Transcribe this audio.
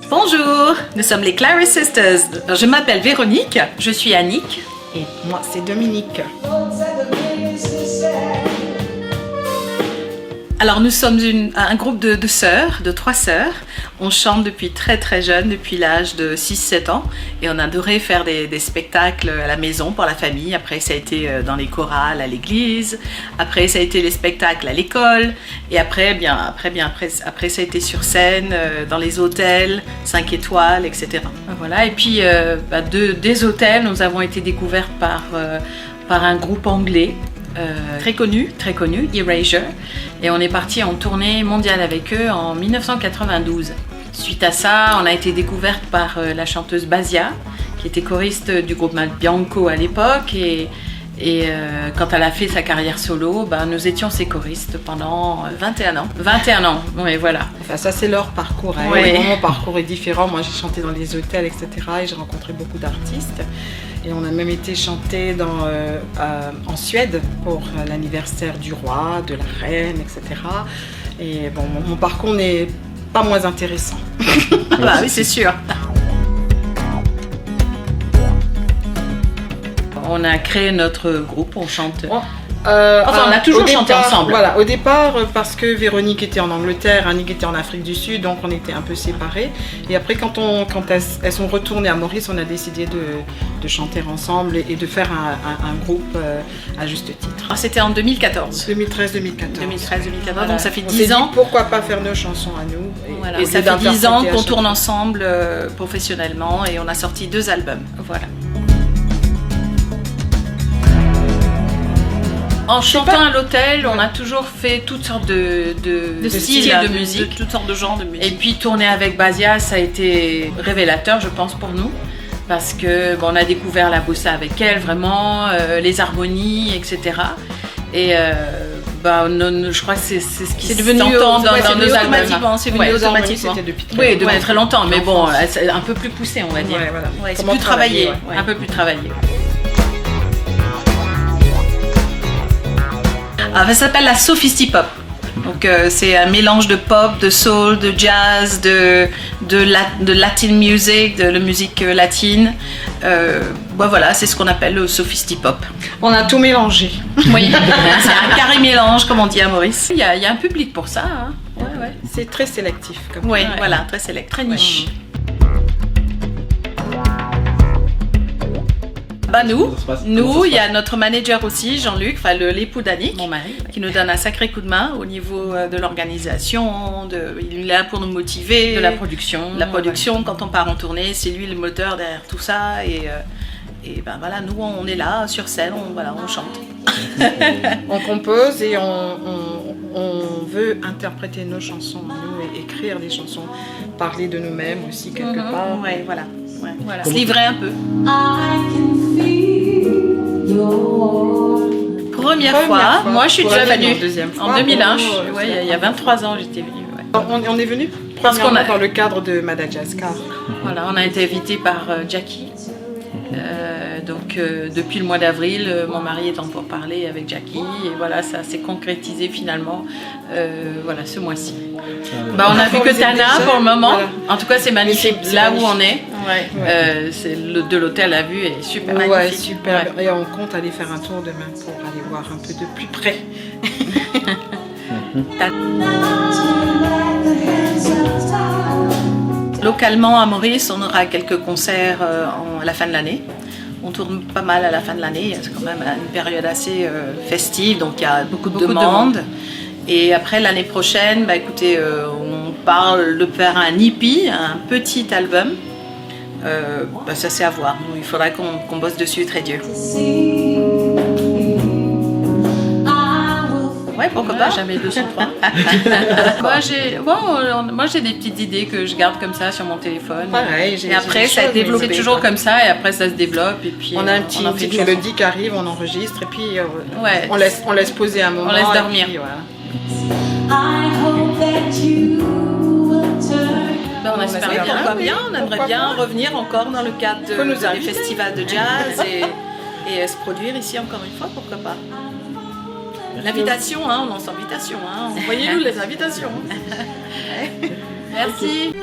Bonjour, nous sommes les Claris Sisters. Je m'appelle Véronique, je suis Annick. Et moi, c'est Dominique. Alors nous sommes un groupe de sœurs, de 3 sœurs. On chante depuis très très jeune, depuis l'âge de 6-7 ans. Et on adorait faire des spectacles à la maison pour la famille. Après ça a été dans les chorales à l'église. Après ça a été les spectacles à l'école. Et après ça a été sur scène, dans les hôtels, 5 étoiles, etc. Voilà. Et puis des hôtels, nous avons été découvertes par un groupe anglais. Très connu, Erasure, et on est parti en tournée mondiale avec eux en 1992. Suite à ça, on a été découverte par la chanteuse Basia, qui était choriste du groupe Bianco à l'époque, et quand elle a fait sa carrière solo, nous étions ses choristes pendant 21 ans. 21 ans, oui, voilà. Enfin, ça c'est leur parcours, hein. Oui. Mon parcours est différent. Moi j'ai chanté dans les hôtels, etc. et j'ai rencontré beaucoup d'artistes. Et on a même été chanter en Suède pour l'anniversaire du roi, de la reine, etc. Et bon, mon parcours n'est pas moins intéressant. Bah oui, c'est sûr. On a créé notre groupe, on chante. On a toujours chanté ensemble. Voilà, au départ, parce que Véronique était en Angleterre, Annick était en Afrique du Sud, donc on était un peu séparés. Et après, quand elles sont retournées à Maurice, on a décidé de chanter ensemble et de faire un groupe à juste titre. C'était en 2014. 2013-2014. Donc ça fait 10 ans. Pourquoi pas faire nos chansons à nous Et ça fait 10 ans qu'on tourne ensemble professionnellement et on a sorti 2 albums. Voilà. En chantant à l'hôtel, on a toujours fait toutes sortes de styles et de musique. Toutes sortes de genres de musique. Et puis tourner avec Basia, ça a été révélateur, je pense, pour nous. Parce que on a découvert la bossa avec elle, vraiment, les harmonies, etc. Et je crois que c'est ce qui s'entend dans nos albums. C'est venu automatiquement. Oui, depuis très longtemps, mais bon, c'est un peu plus poussé, on va dire. Ouais, voilà. C'est plus travaillé, un peu plus travaillé. Ça s'appelle la Sophistipop. Donc c'est un mélange de pop, de soul, de jazz, de Latin music, de la musique latine. Voilà, c'est ce qu'on appelle le Sophistipop. On a tout mélangé. Oui, c'est un carré mélange, comme on dit à Maurice. Il y a un public pour ça. Hein. Ouais. C'est très sélectif. Oui, voilà, très sélect, très niche. Nous, il y a notre manager aussi, Jean-Luc, l'époux d'Annick, mon mari, qui nous donne un sacré coup de main au niveau de l'organisation, il est là pour nous motiver. De la production, quand on part en tournée, c'est lui le moteur derrière tout ça. Et voilà, nous on est là sur scène, on chante. On compose et on veut interpréter nos chansons, nous, et écrire des chansons, parler de nous-mêmes aussi quelque part. Ouais, voilà. Se livrer un peu. Première fois, moi je suis déjà venue en 2001, il y a 23 ans j'étais venue. Ouais. On est venu premièrement dans le cadre de Madagascar. Voilà, on a été invité par Jackie. Depuis le mois d'avril, mon mari est en pourparlers avec Jackie et voilà, ça s'est concrétisé finalement ce mois-ci. On n'a vu que Tana pour le moment. Voilà. En tout cas, c'est magnifique là où on est. De l'hôtel à vue est super magnifique. Ouais, super. Ouais. Et on compte aller faire un tour demain pour aller voir un peu de plus près. Localement à Maurice, on aura quelques concerts à la fin de l'année. On tourne pas mal à la fin de l'année, c'est quand même une période assez festive, donc il y a beaucoup de demandes. Et après l'année prochaine, on parle de faire un EP, un petit album. Ça c'est à voir, il faudra qu'on bosse dessus très dur. Ouais, pourquoi pas. Jamais 203. Moi j'ai des petites idées que je garde comme ça sur mon téléphone. Pareil, et après ça se développe. C'est toujours comme ça et après ça se développe et puis on a une petite mélodie qui arrive, on enregistre et puis on laisse poser un moment. On laisse dormir. Puis, voilà. On espère bien, on aimerait bien revenir encore dans le cadre des festivals de jazz et se produire ici encore une fois, pourquoi pas. L'invitation, hein, on lance l'invitation. Hein. Envoyez-nous les invitations. Merci.